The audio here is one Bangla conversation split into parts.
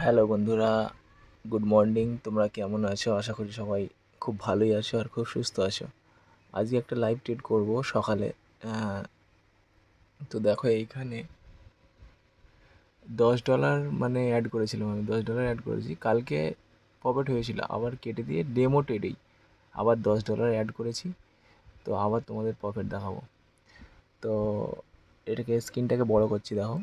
হ্যালো বন্ধুরা, গুড মর্নিং। তোমরা কেমন আছো? আশা করি সবাই খুব ভালোই আছো আর খুব সুস্থ আছো। আজকে একটা লাইভ ট্রিট করব সকালে। আহ, তো দেখো এইখানে $10 মানে অ্যাড করেছিলাম, আমি $10 অ্যাড করেছি। কালকে প্রফিট হয়েছিল, আবার কেটে দিয়ে ডেমো ট্রেডেই আবার $10 অ্যাড করেছি। তো আবার তোমাদের প্রফিট দেখাবো। তো এটাকে স্ক্রিনটাকে বড় করছি, দেখো।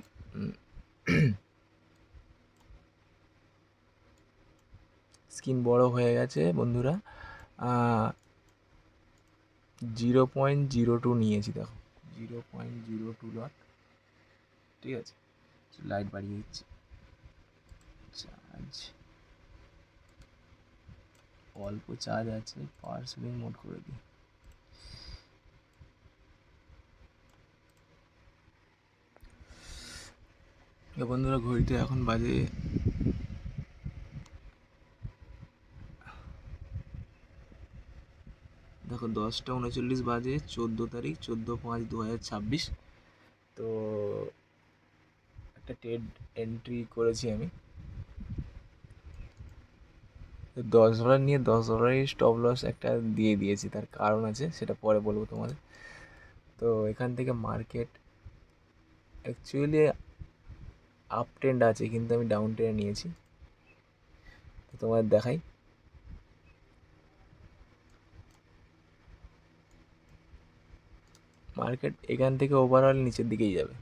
স্ক্রিন বড় হয়ে গেছে বন্ধুরা। 0.02 নিয়েছি, দেখো। 0.02 লট। ঠিক আছে, লাইট বাড়িয়ে দিচ্ছি। চার্জ অল্প চার্জ আছে, পাওয়ার সেভিং মোড করে দিই। বন্ধুরা, ঘড়িতে এখন বাজে দেখো 10টা 39 বাজে, 14 তারিখ, 14/5/2026। তো একটা ট্রেড এন্ট্রি করেছি আমি। তো $10 নিয়ে $10 স্টপ লস একটা দিয়ে দিয়েছি, তার কারণ আছে, সেটা পরে বলবো তোমাদের। তো এখান থেকে মার্কেট অ্যাকচুয়ালি আপ ট্রেন্ড আছে, কিন্তু আমি ডাউন ট্রেন্ড নিয়েছি। তো তোমাদের দেখাই। মার্কেট এখান থেকে ওভারঅল নিচের দিকেই যাবে।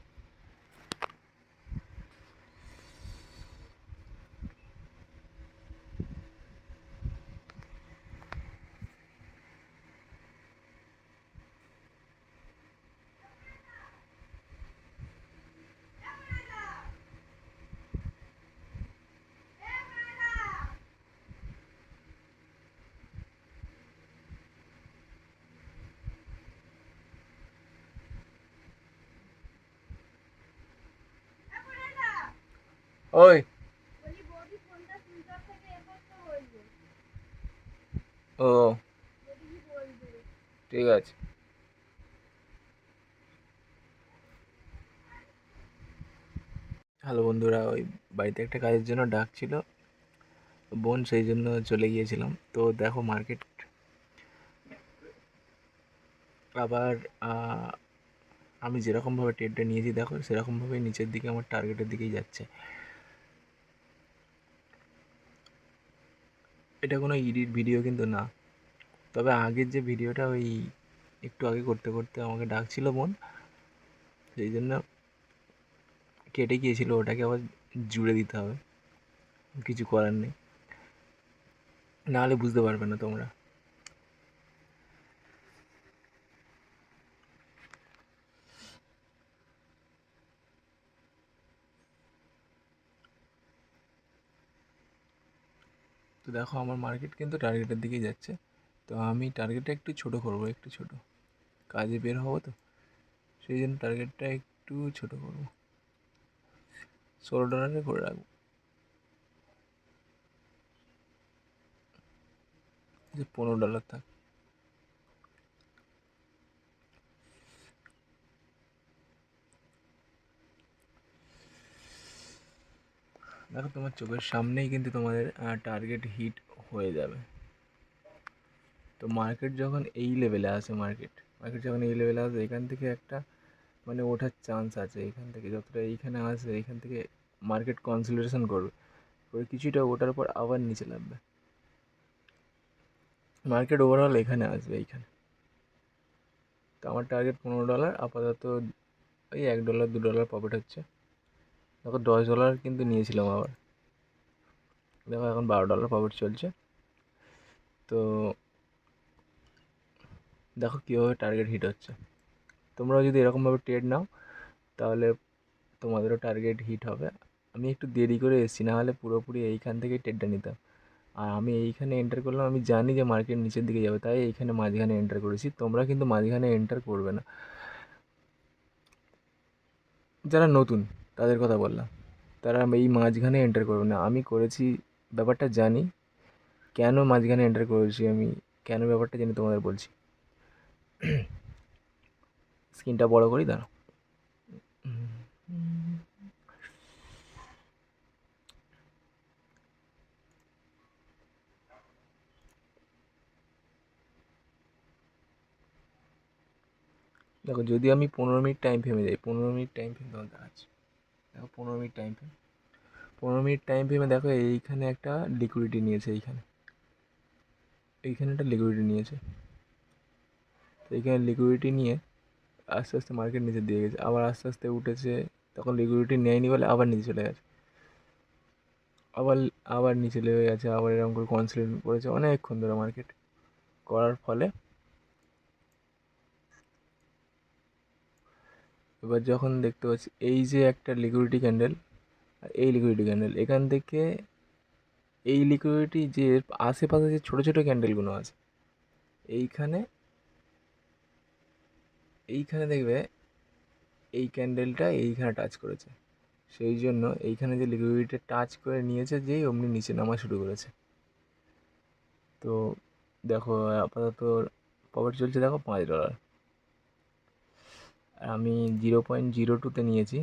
ওই, ও, ঠিক আছে। হ্যালো বন্ধুরা, ওই বাড়িতে একটা কাজের জন্য ডাকছিল বোন, সেই জন্য চলে গিয়েছিলাম। তো দেখো মার্কেট আবার আমি যেরকমভাবে ট্রেডটা নিয়েছি, দেখো সেরকমভাবেই নিচের দিকে আমার টার্গেটের দিকেই যাচ্ছে। এটা কোনো এডিট ভিডিও কিন্তু না, তবে আগের যে ভিডিওটা ওই একটু আগে করতে করতে আমাকে ডাকছিল বোন, সেই জন্য কেটে গিয়েছিল, ওটাকে আবার জুড়ে দিতে হবে, কিছু করার নেই, নাহলে বুঝতে পারবে না তোমরা। তো দেখো আমার মার্কেট কিন্তু টার্গেটের দিকেই যাচ্ছে। তো আমি টার্গেটটা একটু ছোট করব, একটু ছোট, কাজে বের হবো তো, সেই জন্য টার্গেটটা একটু ছোট করব, $16 করে রাখবো, যে $15 থাক। দেখো তোমার চোখের সামনেই কিন্তু তোমাদের টার্গেট হিট হয়ে যাবে। তো মার্কেট যখন এই লেভেলে আসে, মার্কেট যখন এই লেভেলে আসে, এখান থেকে একটা মানে ওঠার চান্স আছে। এখান থেকে যতটা এইখানে আসে, এখান থেকে মার্কেট কনসলিডেশন করবে, করে কিছুটা ওঠার পর আবার নিচে নামবে। মার্কেট ওভারঅল এখানে আসবে, এইখানে। তো আমার টার্গেট $15, আপাতত ওই $1 $2 প্রফিট হচ্ছে। দেখো $10 কিন্তু নিয়েছিলাম আবার, দেখো এখন $12 প্রফিট চলছে। তো দেখো কীভাবে টার্গেট হিট হচ্ছে। তোমরাও যদি এরকমভাবে ট্রেড নাও, তাহলে তোমাদেরও টার্গেট হিট হবে। আমি একটু দেরি করে এসেছি, না হলে পুরোপুরি এইখান থেকেই ট্রেডটা নিতাম। আর আমি এইখানে এন্টার করলাম, আমি জানি যে মার্কেট নিচের দিকে যাবে, তাই এইখানে মাঝখানে এন্টার করেছি। তোমরা কিন্তু মাঝখানে এন্টার করবে না, যারা নতুন তাদের কথা বললাম, তারা এই মাঝখানে এন্টার করবে না। আমি করেছি, ব্যাপারটা জানি, কেন মাঝখানে এন্টার করেছি আমি, কেন ব্যাপারটা জানি, তোমাদের বলছি। স্ক্রিনটা বড় করি, দাঁড়াও। দেখো যদি আমি 15 মিনিট টাইম ফ্রেমে যাই, 15 মিনিট টাইম ফ্রেম তোমার দেখাচ্ছি। দেখো 15 minute time frame, 15 minute time ফ্রেমে দেখো এইখানে একটা লিকুইডিটি নিয়েছে, এইখানে একটা লিকুইডিটি নিয়েছে। তো এইখানে লিকুইডিটি নিয়ে আস্তে আস্তে মার্কেট নিচে দিয়ে গেছে, আবার আস্তে আস্তে উঠেছে, তখন লিকুইডিটি নেয়নি বলে আবার নিচে চলে গেছে, আবার আবার নিচে লেগে গেছে, আবার এরকম করে কনসলিডেট করেছে অনেকক্ষণ ধরে মার্কেট করার ফলে এবার যখন দেখতে পাচ্ছি এই যে একটা লিকুইডিটি ক্যান্ডেল আর এই লিকুইডিটি ক্যান্ডেল, এখান থেকে এই লিকুইডিটি যে আশেপাশে যে ছোটো ছোটো ক্যান্ডেলগুলো আছে, এইখানে এইখানে দেখবে এই ক্যান্ডেলটা এইখানে টাচ করেছে, সেই জন্য এইখানে যে লিকুইডিটি টাচ করে নিয়েছে যেই অমনি নিচে নামা শুরু করেছে। তো দেখো আপাতত প্রফিট চলছে দেখো $5, আর আমি 0.02-তে নিয়েছি,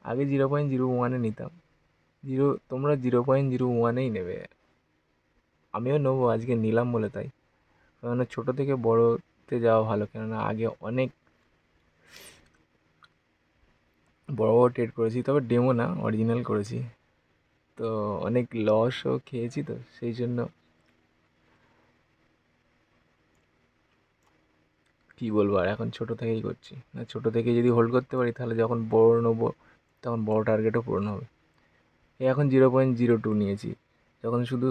আগে 0.01-এ নিতাম। তোমরা 0.01-এই নেবে, আমিও নেবো, আজকে নিলাম বলে তাই, কেননা ছোটো থেকে বড়োতে যাওয়া ভালো, কেননা আগে অনেক বড় বড় ট্রেড করেছি, তবে ডেমো না অরিজিনাল করেছি, তো অনেক লসও খেয়েছি, তো সেই জন্য কী বলবো, আর এখন ছোটো থেকেই করছি না, ছোটো থেকে যদি হোল্ড করতে পারি তাহলে যখন বড় নেবো তখন বড় টার্গেটও পূরণ হবে। এখন 0.02 নিয়েছি, যখন শুধু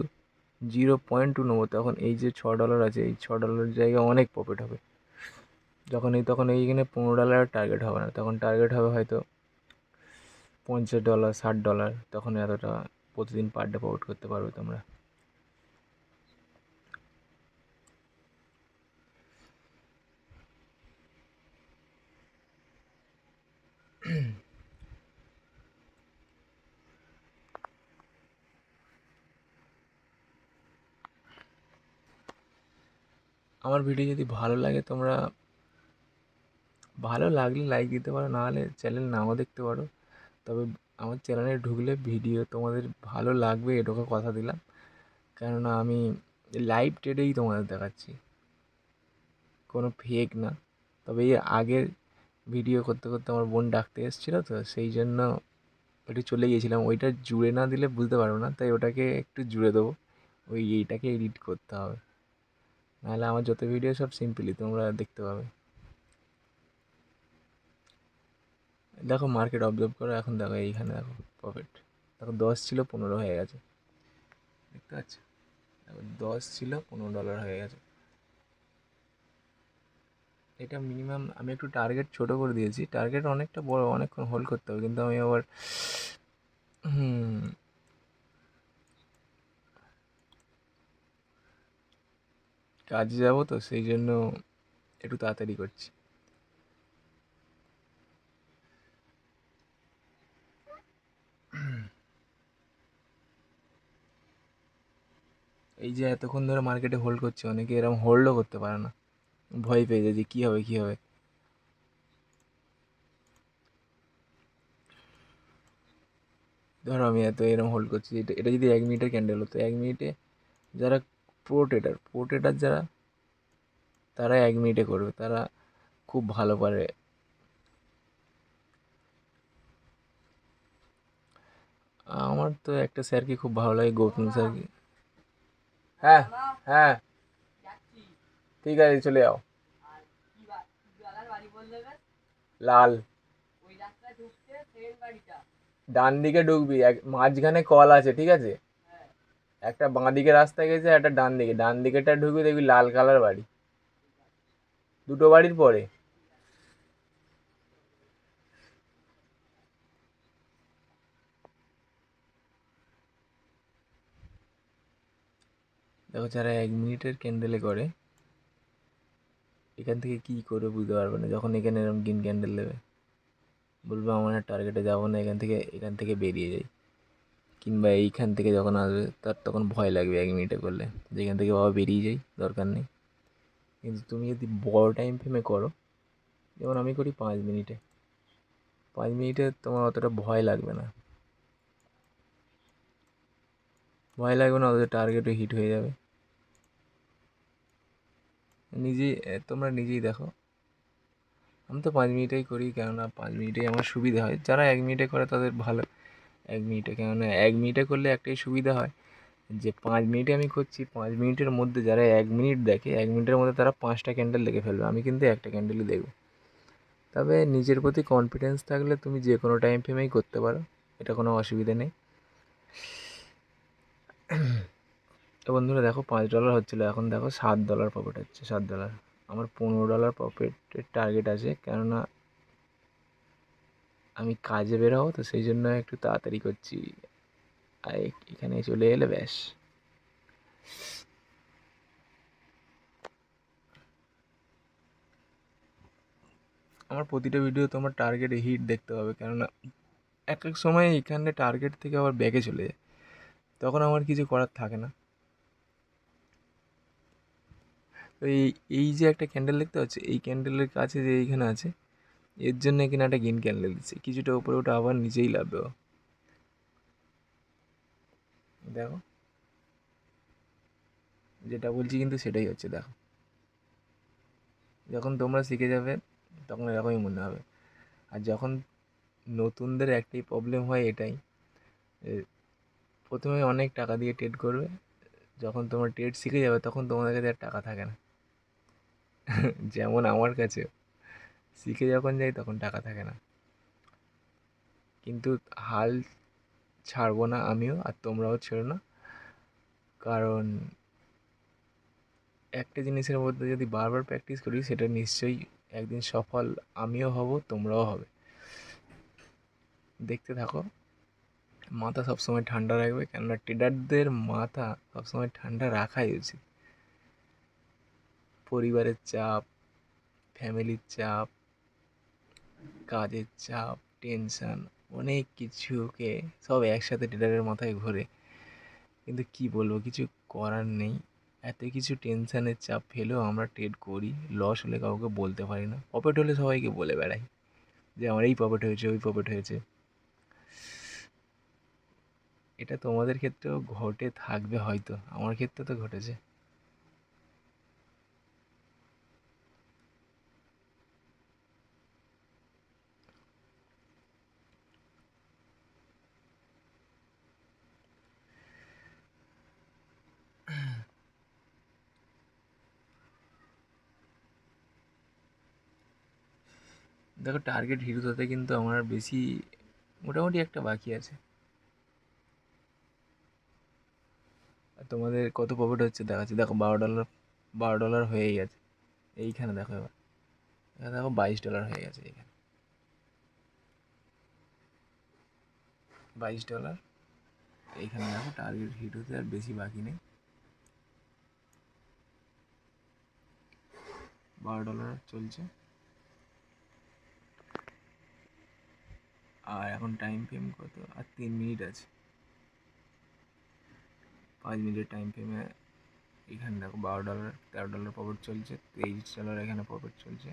0.2 নেবো তখন এই যে $6 আছে, এই $6 জায়গায় অনেক প্রফিট হবে। তখন এইখানে $15 টার্গেট হবে না, তখন টার্গেট হবে হয়তো $50, $60, তখন এতটা প্রতিদিন পার ডে প্রফিট করতে পারবে তোমরা। আমার ভিডিও যদি ভালো লাগে, তোমরা ভালো লাগলে লাইক দিতে পারো, নাহলে চ্যানেল নাও দেখতে পারো, তবে আমার চ্যানেলে ঢুকলে ভিডিও তোমাদের ভালো লাগবে এটুকু কথা দিলাম, কেননা আমি লাইভ ট্রেডেই তোমাদের দেখাচ্ছি, কোনো ফেক না। তবে এই আগের ভিডিও করতে করতে আমার বোন ডাকতে এসেছিলো, তো সেই জন্য একটু চলে গিয়েছিলাম, ওইটা জুড়ে না দিলে বুঝতে পারবো না, তাই ওটাকে একটু জুড়ে দেবো, এইটাকে এডিট করতে হবে, নাহলে আমার যত ভিডিও সব সিম্পলি তোমরা দেখতে পাবে। দেখো মার্কেট অবজার্ভ করো, এখন দেখো এইখানে দেখো প্রফিট, দেখো 10 ছিল 15 হয়ে গেছে, দেখতে পাচ্ছ, দেখো 10 ছিল $15 হয়ে গেছে। এটা মিনিমাম আমি একটু টার্গেট ছোটো করে দিয়েছি, টার্গেট অনেকটা বড়, অনেকক্ষণ হোল্ড করতে হবে, কিন্তু আমি আবার কাজে যাবো, তো সেই জন্য একটু তাড়াতাড়ি করছি। এই যে এতক্ষণ ধরে মার্কেটে হোল্ড করছে, অনেকে এরকম হোল্ডও করতে পারে না, ভয় পেয়ে যায় যে কী হবে কী হবে। ধরো আমি এরকম হোল্ড করছি, এটা এটা যদি 1 মিনিটের ক্যান্ডেল হতো, 1 মিনিটে যারা প্রো ট্রেডার যারা, তারা 1 মিনিটে করবে, তারা খুব ভালো পারে। আমার তো একটা স্যারকে খুব ভালো লাগে, গৌতম স্যারকে। হ্যাঁ হ্যাঁ, ঠিক আছে চলে যাও। লাল, ডান দিকে ঢুকবি, মাঝখানে কল আছে, ঠিক আছে, একটা বাঁ দিকে রাস্তা গেছে, একটা ডান দিকে, ডান দিকেটা ঢুকবি, দেখবি লাল কালার বাড়ি, দুটো বাড়ির পরে। দেখো যারা 1 মিনিটের ক্যান্ডেলে করে, এখান থেকে কী করে বুঝতে পারবে না, যখন এখানে এরকম গ্রিন ক্যান্ডেল দেবে বলবে আমার আর টার্গেটে যাবো না, এখান থেকে বেরিয়ে যাই, কিংবা এইখান থেকে যখন আসবে তার তখন ভয় লাগবে 1 মিনিটে করলে, যেখান থেকে বাবা বেরিয়ে যাই, দরকার নেই। কিন্তু তুমি যদি বড় টাইম ফ্রেমে করো, যেমন আমি করি 5 মিনিটে, 5 মিনিটে তোমার অতটা ভয় লাগবে না, অথচ টার্গেটও হিট হয়ে যাবে। তোমরা নিজেই দেখো, আমি তো 5 মিনিটেই করি, কেননা 5 মিনিটেই আমার সুবিধা হয়। যারা 1 মিনিটে করে তাদের ভালো, 1 মিনিটে, কেননা 1 মিনিটে করলে একটাই সুবিধা হয় যে 5 মিনিটে আমি করছি, 5 মিনিটের মধ্যে যারা 1 মিনিট দেখে, 1 মিনিটের মধ্যে তারা 5টা ক্যান্ডেল দেখে ফেলবে, আমি কিন্তু একটা ক্যান্ডেলই দেখব। তবে নিজের প্রতি কনফিডেন্স থাকলে তুমি যে কোনো টাইম ফ্রেমেই করতে পারো, এটা কোনো অসুবিধা নেই। তো বন্ধুরা দেখো, $5 হচ্ছিলো, এখন দেখো $7 প্রফিট হচ্ছে, $7। আমার $15 প্রফিটের টার্গেট আছে, কেননা আমি কাজে বের হবো, তো সেই জন্য একটু তাড়াতাড়ি করছি। আর এখানে চলে এলে ব্যাস। আমার প্রতিটা ভিডিও তোমার টার্গেটে হিট দেখতে হবে, কেননা এক এক সময় এখানে টার্গেট থেকে আবার ব্যাকে চলে যায়, তখন আমার কিছু করার থাকে না। তো এই যে একটা ক্যান্ডেল দেখতে পাচ্ছি, এই ক্যান্ডেলের কাছে যে এইখানে আছে, এর জন্য কিনা একটা গ্রিন ক্যান্ডেল দিচ্ছে, কিছুটা উপরে ওটা আবার নিচেই লাভবে ও। দেখো, যেটা বলছি কিন্তু সেটাই হচ্ছে। দেখো, যখন তোমরা শিখে যাবে তখন এরকমই মনে হবে। আর যখন নতুনদের একটাই প্রবলেম হয় এটাই, প্রথমে অনেক টাকা দিয়ে ট্রেড করবে, যখন তোমরা ট্রেড শিখে যাবে তখন তোমাদের কাছে আর টাকা থাকে না। যেমন আমার কাছে, শিখে যখন যাই তখন টাকা থাকে না, কিন্তু হাল ছাড়বো না আমিও, আর তোমরাও ছেড়ো না। কারণ একটা জিনিসের মধ্যে যদি বারবার প্র্যাকটিস করি, সেটা নিশ্চয়ই একদিন সফল আমিও হব, তোমরাও হবে। দেখতে থাকো, মাথা সবসময় ঠান্ডা রাখবে, কেননা ট্রেডারদের মাথা সবসময় ঠান্ডা রাখাই উচিত। পরিবারের চাপ, ফ্যামিলির চাপ, কাজের চাপ, টেনশান, অনেক কিছুকে সব একসাথে ট্রেডারের মাথায় ঘোরে। কিন্তু কি বলবো, কিছু করার নেই। এত কিছু টেনশানের চাপ ফেলেও আমরা ট্রেড করি, লস হলে কাউকে বলতে পারি না, প্রফিট হলে সবাইকে বলে বেড়াই যে আমার এই প্রফিট হয়েছে, ওই প্রফিট হয়েছে। এটা তোমাদের ক্ষেত্রেও ঘটে থাকবে হয়তো, আমার ক্ষেত্রে তো ঘটেছে। দেখো, টার্গেট হিট হতে কিন্তু আমার বেশি, মোটামুটি একটা বাকি আছে। আর তোমাদের কত প্রফিট হচ্ছে দেখাচ্ছি, দেখো $12, $12 হয়েই গেছে। এইখানে দেখো, এবার এখানে দেখো $22 হয়ে গেছে, এইখানে $22। এইখানে দেখো টার্গেট হিট হতে আর বেশি বাকি নেই, $12 চলছে। আর এখন টাইম ফ্রেম কত, আর 3 মিনিট আছে, 5 মিনিটের টাইম ফ্রেমে এখানে দেখো $12, $13 প্রফিট চলছে, $23 এখানে প্রফিট চলছে।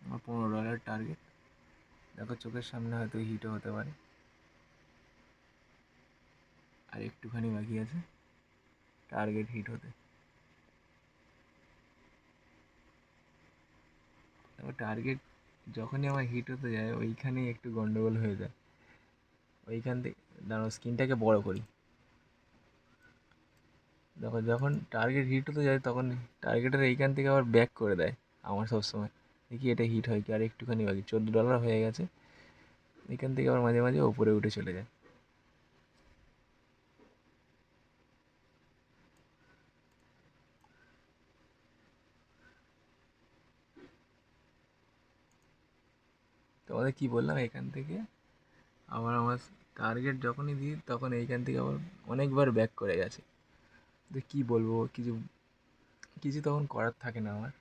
আমার $15 টার্গেট, দেখো চোখের সামনে হয়তো হিটও হতে পারে, আর একটুখানি বাকি আছে টার্গেট হিট হতে। তারপর টার্গেট যখনই আমার হিট হতে যায়, ওইখানেই একটু গন্ডগোল হয়ে যায়। ওইখান থেকে দাঁড়াও, স্ক্রিনটাকে বড় করি। দেখো, যখন টার্গেট হিট হতে যায় তখন টার্গেটের এইখান থেকে আবার ব্যাক করে দেয় আমার সবসময়। দেখি এটা হিট হয় কি, আর একটুখানি বাকি, $14 হয়ে গেছে। এখান থেকে আবার মাঝে মাঝে ওপরে উঠে চলে যায়। তোমাদের কি বললাম, এখান থেকে আবার আমার টার্গেট যখনই দিই তখন এইখান থেকে আবার অনেকবার ব্যাক করে গেছে। তো কী বলবো, কিছু কিছু তখন করার থাকে না আমার।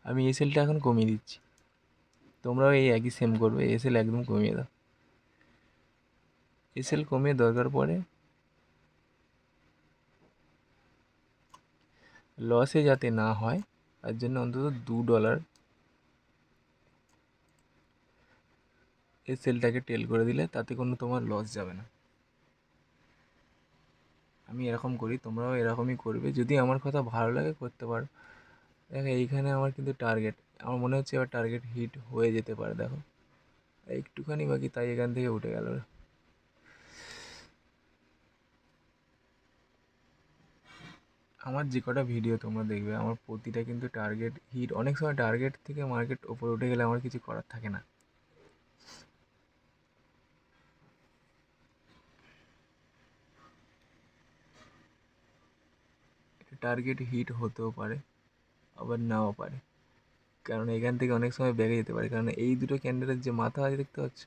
আমি এসএলটা এখন কমিয়ে দিচ্ছি, তোমরাও এই একই সেম করবে, এসএল একদম কমিয়ে দাও। এসএল কমিয়ে দরকার পড়ে লসে যাতে না হয়, তার জন্য অন্তত $2 এসএলটাকে টেল করে দিলে তাতে কোনো তোমার লস যাবে না। আমি এরকম করি, তোমরাও এরকমই করবে। যদি আমার কথা ভালো লাগে করতে পারো। দেখো এইখানে আমার কিন্তু টার্গেট, আমার মনে হচ্ছে এবার টার্গেট হিট হয়ে যেতে পারে। দেখো একটুখানি বাকি, তাই এখান থেকে উঠে গেল। আমার যে কটা ভিডিও তোমরা দেখবে, আমার প্রতিটা কিন্তু টার্গেট হিট। অনেক সময় টার্গেট থেকে মার্কেট ওপরে উঠে গেলে আমার কিছু করার থাকে না। টার্গেট হিট হতেও পারে, আবার নাও পারে, কারণ এখান থেকে অনেক সময় ব্যাকে যেতে পারে। কারণ এই দুটো ক্যান্ডেলের যে মাথা আছে দেখতে পাচ্ছ,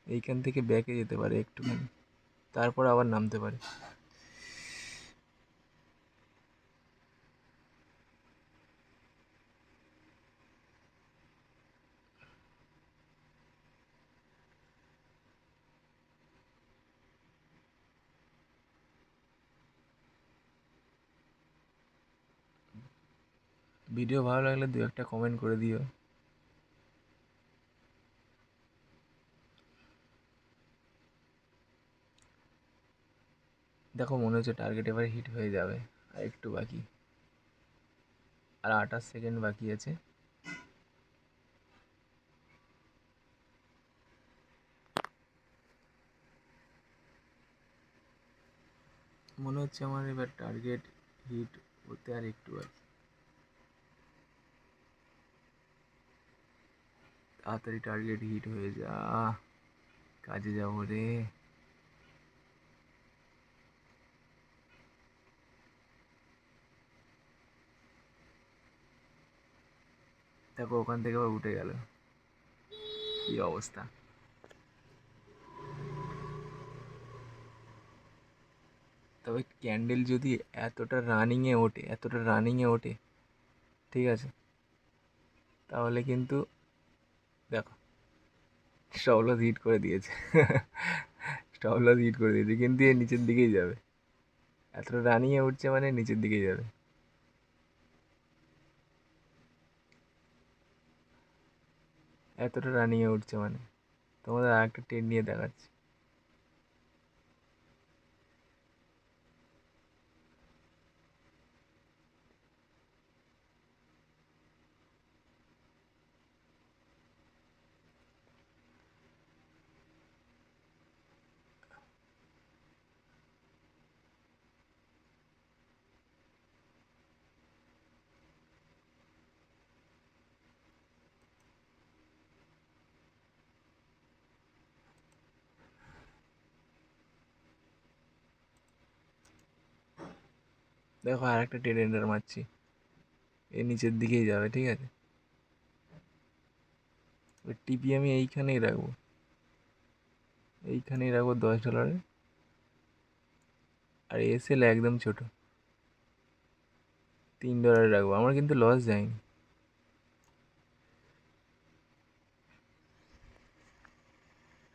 এইখান থেকে ব্যাকে যেতে পারে একটুখানি, তারপর আবার নামতে পারে। ভিডিও ভালো লাগলে দু একটা কমেন্ট করে দিও। দেখো মনে হচ্ছে টার্গেট এবার হিট হয়ে যাবে। আর একটু বাকি, আর 28 সেকেন্ড বাকি আছে। মনে হচ্ছে আমার এবার টার্গেট হিট হতে আর একটু বাকি। তাড়াতাড়ি টার্গেট হিট হয়ে যা, কাজে যাবো রে। দেখো ওখান থেকে আবার উঠে গেল, কি অবস্থা। তবে ক্যান্ডেল যদি এতটা রানিংয়ে ওঠে, ঠিক আছে, তাহলে কিন্তু দেখো স্টপ লস হিট করে দিয়েছে। স্টপ লস হিট করে দিয়েছে, কিন্তু এ নিচের দিকেই যাবে। এতটা রানিংয়ে উঠছে মানে নিচের দিকেই যাবে। এতটা রানিংয়ে উঠছে মানে, তোমাদের আর একটা ট্রেন নিয়ে দেখাচ্ছি। দেখো আর একটা ট্রেন এন্টার মারছি, এ নিচের দিকেই যাবে, ঠিক আছে। টিপি আমি এইখানেই রাখবো $10। আর এসএল একদম ছোট, $3 রাখবো। আমার কিন্তু লস যায়নি।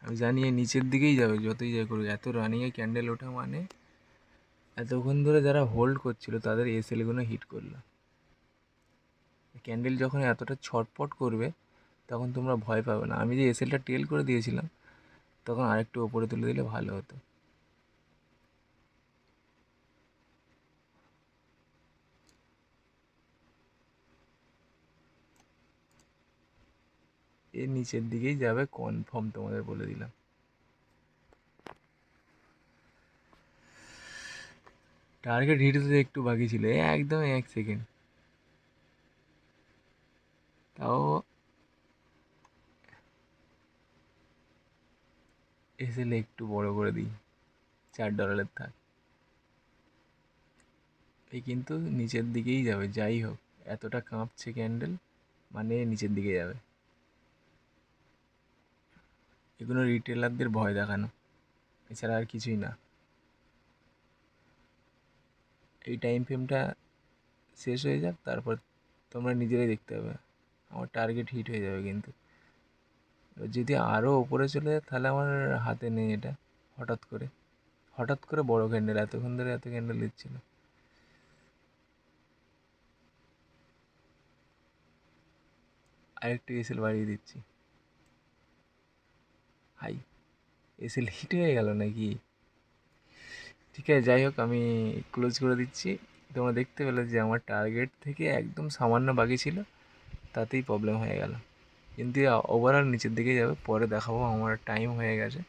আমি জানি এ নিচের দিকেই যাবে যতই যাই করুক। এত রানিংয়ে ক্যান্ডেল ওঠা মানে, এতক্ষণ ধরে যারা হোল্ড করছিল তাদের এসএলগুলো হিট করলো। ক্যান্ডেল যখন এতটা ছটপট করবে তখন তোমরা ভয় পাবে না। আমি যে এসএলটা টেল করে দিয়েছিলাম, তখন আরেকটু ওপরে তুলে দিলে ভালো হতো। এর নিচের দিকেই যাবে কনফার্ম, তোমাদের বলে দিলাম। টার্গেট হিট হতে একটু বাকি ছিল, একদম 1 সেকেন্ড। তাও এসএল একটু বড় করে দিই, $4 থাক। এই কিন্তু নিচের দিকেই যাবে যাই হোক। এতটা কাঁপছে ক্যান্ডেল মানে নিচের দিকে যাবে। এগুলো রিটেলারদের ভয় দেখানো, এছাড়া আর কিছুই না। এই টাইম ফ্রেমটা শেষ হয়ে যাক, তারপর তোমরা নিজেরাই দেখতে পাবে আমার টার্গেট হিট হয়ে যাবে। কিন্তু এবার যদি আরও ওপরে চলে যায় তাহলে আমার হাতে নেই এটা। হঠাৎ করে বড় ক্যান্ডেল, এতক্ষণ ধরে এত ক্যান্ডেল দিচ্ছিল। আরেকটু এসএল বাড়িয়ে দিচ্ছি। হাই, এসএল হিট হয়ে গেল নাকি? ঠিক আছে, যাই হোক আমি ক্লোজ করে দিচ্ছি। তোমরা দেখতে পেলে যে আমার টার্গেট থেকে একদম সামান্য বাকি ছিল, তাতেই প্রবলেম হয়ে গেল। কিন্তু ওভারঅল নিচের দিকে যাবে, পরে দেখাবো। আমার টাইম হয়ে গেছে।